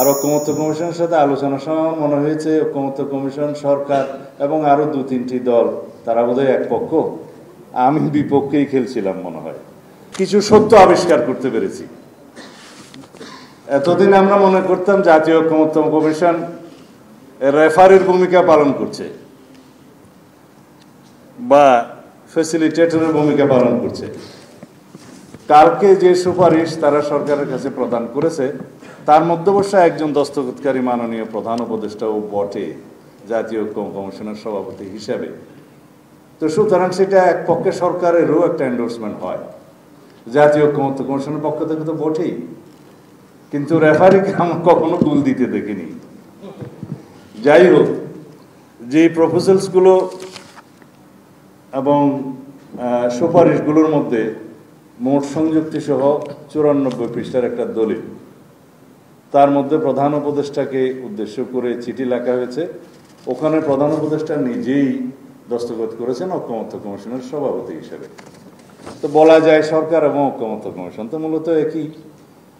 আর ঐকমত্য কমিশনের সাথে আলোচনার সময় মনে হয়েছে ঐকমত্য কমিশন, সরকার এবং আরো 2-3টি দল তারা বোধহয় এক পক্ষ, আমি বিপক্ষেই খেলছিলাম মনে হয়। কিছু সত্য আবিষ্কার করতে পেরেছি। এতদিন আমরা মনে করতাম জাতীয় ঐকমত্য কমিশন রেফারির ভূমিকা পালন করছে বা ফ্যাসিলিটেটরের ভূমিকা পালন করছে। কালকে যে সুপারিশ তারা সরকারের কাছে প্রদান করেছে তার মধ্যে অবশ্য একজন দস্তখতকারী মাননীয় প্রধান উপদেষ্টাও বটে জাতীয় ঐক্য কমিশনের সভাপতি হিসেবে। তো সুতরাং সেটা এক পক্ষে সরকারেরও একটা এন্ডোর্সমেন্ট হয়, জাতীয় ঐক্যমত্য কমিশনের পক্ষ থেকে তো বটেই। কিন্তু রেফারিকে আমরা কখনো ভুল দিতে দেখিনি। যাই হোক, যে প্রপোজালসগুলো এবং সুপারিশগুলোর মধ্যে মোট সংযুক্তি সহ 94 পৃষ্ঠার একটা দলিল, তার মধ্যে প্রধান উপদেষ্টাকে উদ্দেশ্য করে চিঠি লেখা হয়েছে। ওখানে প্রধান উপদেষ্টা নিজেই দস্তখত করেছেন ঐকমত্য কমিশনের সভাপতি হিসেবে। তো বলা যায় সরকার এবং ঐকমত্য কমিশন তো মূলত একই।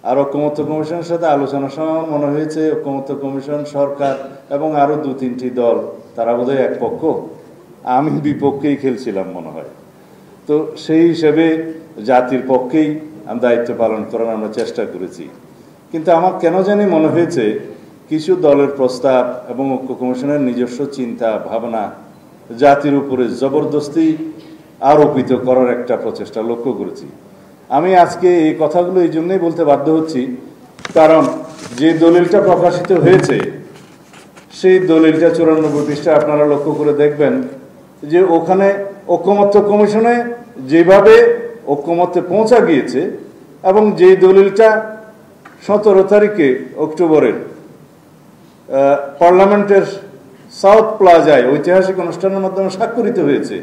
আর ঐকমত্য কমিশনের সাথে আলোচনার সময় মনে হয়েছে ঐকমত্য কমিশন, সরকার এবং আরো 2-3টি দল তারা বোধহয় এক পক্ষ, আমি বিপক্ষেই খেলছিলাম মনে হয়। তো সেই হিসেবে জাতির পক্ষেই দায়িত্ব পালন করার আমরা চেষ্টা করেছি। কিন্তু আমার কেন জানি মনে হয়েছে কিছু দলের প্রস্তাব এবং ঐক্য কমিশনের নিজস্ব চিন্তা ভাবনা জাতির উপরে জবরদস্তি আরোপিত করার একটা প্রচেষ্টা লক্ষ্য করেছি। আমি আজকে এই কথাগুলো এই জন্যই বলতে বাধ্য হচ্ছি, কারণ যে দলিলটা প্রকাশিত হয়েছে সেই দলিলটা 94 পৃষ্ঠা আপনারা লক্ষ্য করে দেখবেন যে ওখানে ঐকমত্য কমিশনে যেভাবে ঐকমত্যে পৌঁছা গিয়েছে এবং যেই দলিলটা 17 তারিখে অক্টোবরের পার্লামেন্টের সাউথ প্লাজায় ঐতিহাসিক অনুষ্ঠানের মাধ্যমে স্বাক্ষরিত হয়েছে,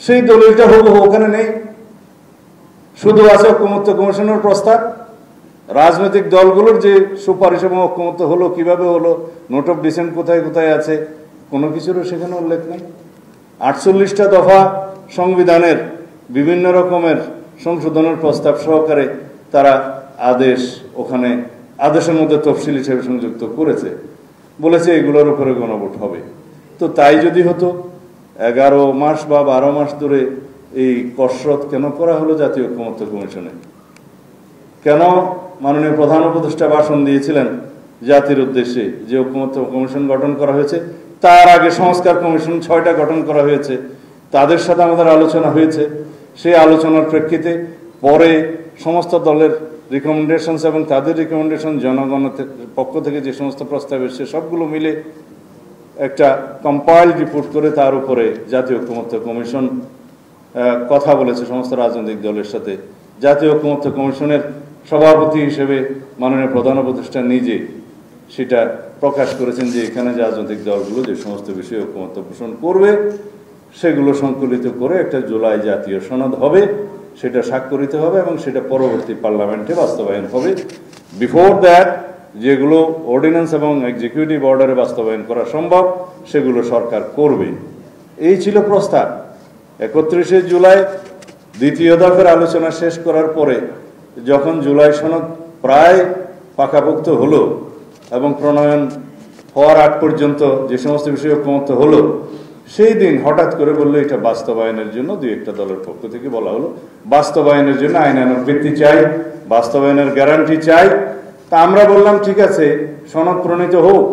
সেই দলিলটা হুবহু ওখানে নেই। শুধু আছে ঐকমত্য কমিশনের প্রস্তাব, রাজনৈতিক দলগুলোর যে সুপারিশ এবং ঐকমত্য হলো, কিভাবে হলো, নোট অফ ডিসেন্ট কোথায় কোথায় আছে, কোনো কিছুরও সেখানে উল্লেখ নেই। 48টা দফা সংবিধানের বিভিন্ন রকমের সংশোধনের প্রস্তাব সহকারে তারা আদেশ ওখানে আদেশের মধ্যে তফসিল হিসেবে সংযুক্ত করেছে, বলেছে এগুলোর উপরে গণভোট হবে। তো তাই যদি হতো 11 মাস বা 12 মাস ধরে এই কসরত কেন করা হলো জাতীয় ঐকমত্য কমিশনে? কেন মাননীয় প্রধান উপদেষ্টা ভাষণ দিয়েছিলেন জাতির উদ্দেশ্যে যে ঐকমত্য কমিশন গঠন করা হয়েছে? তার আগে সংস্কার কমিশন 6টা গঠন করা হয়েছে, তাদের সাথে আমাদের আলোচনা হয়েছে। সেই আলোচনার প্রেক্ষিতে পরে সমস্ত দলের রিকমেন্ডেশনস এবং তাদের রিকমেন্ডেশন জনগণের পক্ষ থেকে যে সমস্ত প্রস্তাব এসেছে সবগুলো মিলে একটা কম্পাইলড রিপোর্ট করে তার উপরে জাতীয় ঐকমত্য কমিশন কথা বলেছে সমস্ত রাজনৈতিক দলের সাথে। জাতীয় ঐকমত্য কমিশনের সভাপতি হিসেবে মাননীয় প্রধান উপদেষ্টা নিজে সেটা প্রকাশ করেছেন যে এখানে রাজনৈতিক দলগুলো যে সমস্ত বিষয়ে ঐকমত্য পোষণ করবে সেগুলো সংকলিত করে একটা জুলাই জাতীয় সনদ হবে, সেটা স্বাক্ষরিত হবে এবং সেটা পরবর্তী পার্লামেন্টে বাস্তবায়ন হবে। বিফোর দ্যাট যেগুলো অর্ডিন্যান্স এবং এক্সিকিউটিভ অর্ডারে বাস্তবায়ন করা সম্ভব সেগুলো সরকার করবে। এই ছিল প্রস্তাব। 31শে জুলাই দ্বিতীয় দফার আলোচনা শেষ করার পরে যখন জুলাই সনদ প্রায় পাকাপোক্ত হলো এবং প্রণয়ন হওয়ার আগ পর্যন্ত যে সমস্ত বিষয়ে ঐকমত্য হলো, সেই দিন হঠাৎ করে বললো এটা বাস্তবায়নের জন্য 2-1টা দলের পক্ষ থেকে বলা হলো বাস্তবায়নের জন্য আইনানুগ ভিত্তি চাই, বাস্তবায়নের গ্যারান্টি চাই। তা আমরা বললাম ঠিক আছে, সনদ প্রণীত হোক,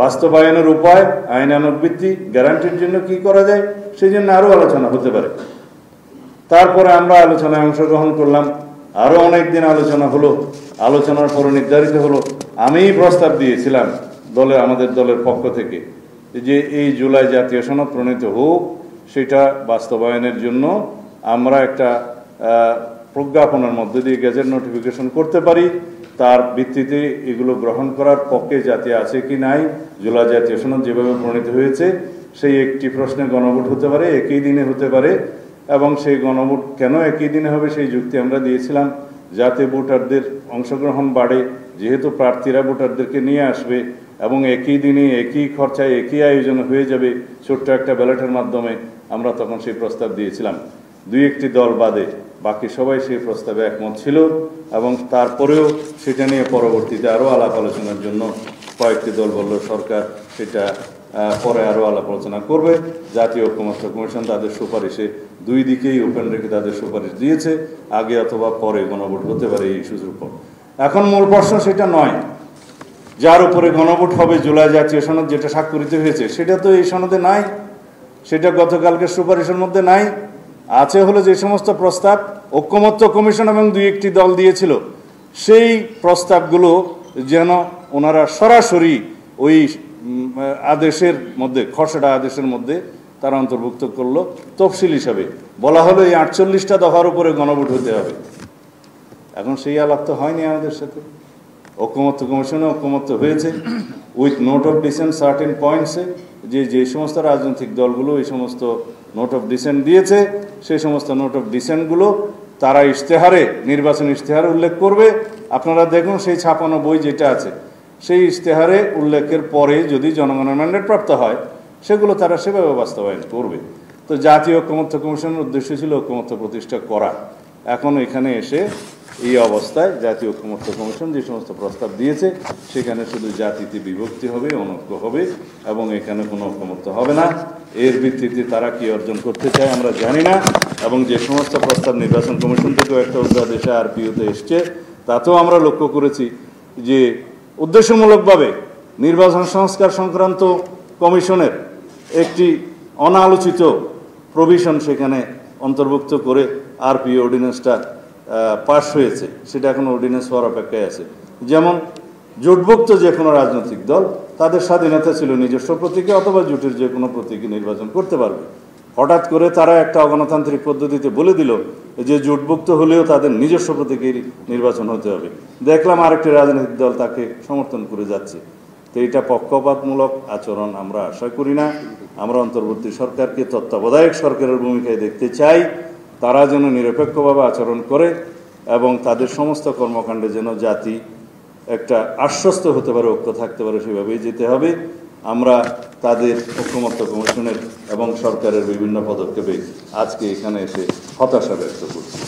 বাস্তবায়নের উপায়, আইনানুগ ভিত্তি, গ্যারান্টির জন্য কি করা যায় সেই জন্য আরো আলোচনা হতে পারে। তারপরে আমরা আলোচনায় অংশগ্রহণ করলাম, আরো অনেক দিন আলোচনা হলো। আলোচনার পরে নির্ধারিত হলো, আমিই প্রস্তাব দিয়েছিলাম আমাদের দলের পক্ষ থেকে যে এই জুলাই জাতীয় সনদ প্রণীত হোক, সেটা বাস্তবায়নের জন্য আমরা একটা প্রজ্ঞাপনের মধ্যে দিয়ে গেজেট নোটিফিকেশন করতে পারি, তার ভিত্তিতে এগুলো গ্রহণ করার পক্ষে জাতি আছে কি নাই, জুলাই জাতীয় সনদ যেভাবে প্রণীত হয়েছে সেই একটি প্রশ্নে গণভোট হতে পারে, একই দিনে হতে পারে। এবং সেই গণভোট কেন একই দিনে হবে সেই যুক্তি আমরা দিয়েছিলাম, যাতে ভোটারদের অংশগ্রহণ বাড়ে, যেহেতু প্রার্থীরা ভোটারদেরকে নিয়ে আসবে এবং একই দিনে একই খরচায় একই আয়োজন হয়ে যাবে ছোট্ট একটা ব্যালটের মাধ্যমে। আমরা তখন সেই প্রস্তাব দিয়েছিলাম 2-1টি দল বাদে। বাকি সবাই সেই প্রস্তাবে একমত ছিল এবং তারপরেও সেটা নিয়ে পরবর্তীতে আরও আলাপ আলোচনার জন্য কয়েকটি দল বলল সরকার সেটা পরে আরও আলাপ আলোচনা করবে। জাতীয় ঐকমত্য কমিশন তাদের সুপারিশে দুই দিকেই ওপেন রেখে তাদের সুপারিশ দিয়েছে, আগে অথবা পরে গণভোট হতে পারে এই ইস্যুর উপর। এখন মূল প্রশ্ন সেটা নয়, যার উপরে গণভোট হবে জুলাই জাতীয় সনদ যেটা স্বাক্ষরিত হয়েছে সেটা তো এই সনদে নাই, সেটা গতকালকে সুপারিশের মধ্যে নাই। আছে হলো যে সমস্ত প্রস্তাব ঐকমত্য কমিশন এবং দুই একটি দল দিয়েছিল, সেই প্রস্তাবগুলো যেন ওনারা সরাসরি ওই আদেশের মধ্যে, খসড়া আদেশের মধ্যে তারা অন্তর্ভুক্ত করলো। তফসিল হিসাবে বলা হলো এই 48টা দফার উপরে গণভোট হতে হবে। এখন সেই আলাপ তো হয়নি আমাদের সাথে। ঐকমত্য কমিশনে ঐকমত্য হয়েছে with note of dissent certain পয়েন্টসে, যে সমস্ত রাজনৈতিক দলগুলো এই সমস্ত নোট অফ ডিসেন্ট দিয়েছে সেই সমস্ত নোট অফ ডিসেন্টগুলো তারা ইশতেহারে, নির্বাচন ইশতেহারে উল্লেখ করবে। আপনারা দেখুন সেই 56 বই যেটা আছে সেই ইশতেহারে উল্লেখের পরে যদি জনগণের ম্যান্ডেট প্রাপ্ত হয় সেগুলো তারা সেভাবে বাস্তবায়ন করবে। তো জাতীয় ঐকমত্য কমিশনের উদ্দেশ্য ছিল ঐকমত্য প্রতিষ্ঠা করা। এখন এখানে এসে এই অবস্থায় জাতীয় ঐকমত্য কমিশন যে সমস্ত প্রস্তাব দিয়েছে সেখানে শুধু জাতিতে বিভক্তি হবে, অনৈক্য হবে এবং এখানে কোনো ঐকমত্য হবে না। এর ভিত্তিতে তারা কি অর্জন করতে চায় আমরা জানি না। এবং যে সমস্ত প্রস্তাব নির্বাচন কমিশন থেকেও একটা অধ্যাদেশে আরপিওতে এসছে তাতেও আমরা লক্ষ্য করেছি যে উদ্দেশ্যমূলকভাবে নির্বাচন সংস্কার সংক্রান্ত কমিশনের একটি অনালোচিত প্রভিশন সেখানে অন্তর্ভুক্ত করে আরপিও অর্ডিন্যান্সটা পাশ হয়েছে, সেটা এখন অর্ডিন্যান্স হওয়ার অপেক্ষায় আছে। যেমন জোটভুক্ত যে কোনো রাজনৈতিক দল তাদের স্বাধীনতা ছিল নিজস্ব প্রতীকে অথবা জোটের যে কোনো প্রতীকে নির্বাচন করতে পারবে। হঠাৎ করে তারা একটা অগণতান্ত্রিক পদ্ধতিতে বলে দিল যে জোটভুক্ত হলেও তাদের নিজস্ব প্রতীকে নির্বাচন হতে হবে। দেখলাম আরেকটি রাজনৈতিক দল তাকে সমর্থন করে যাচ্ছে। তো এটা পক্ষপাতমূলক আচরণ আমরা আশা করি না। আমরা অন্তর্বর্তী সরকারকে তত্ত্বাবধায়ক সরকারের ভূমিকায় দেখতে চাই। তারা যেন নিরপেক্ষভাবে আচরণ করে এবং তাদের সমস্ত কর্মকাণ্ডে যেন জাতি একটা আশ্বস্ত হতে পারে, ঐক্য থাকতে পারে, সেভাবেই যেতে হবে। আমরা তাদের ঐকমত্য কমিশনের এবং সরকারের বিভিন্ন পদক্ষেপে আজকে এখানে এসে হতাশা ব্যক্ত করছি।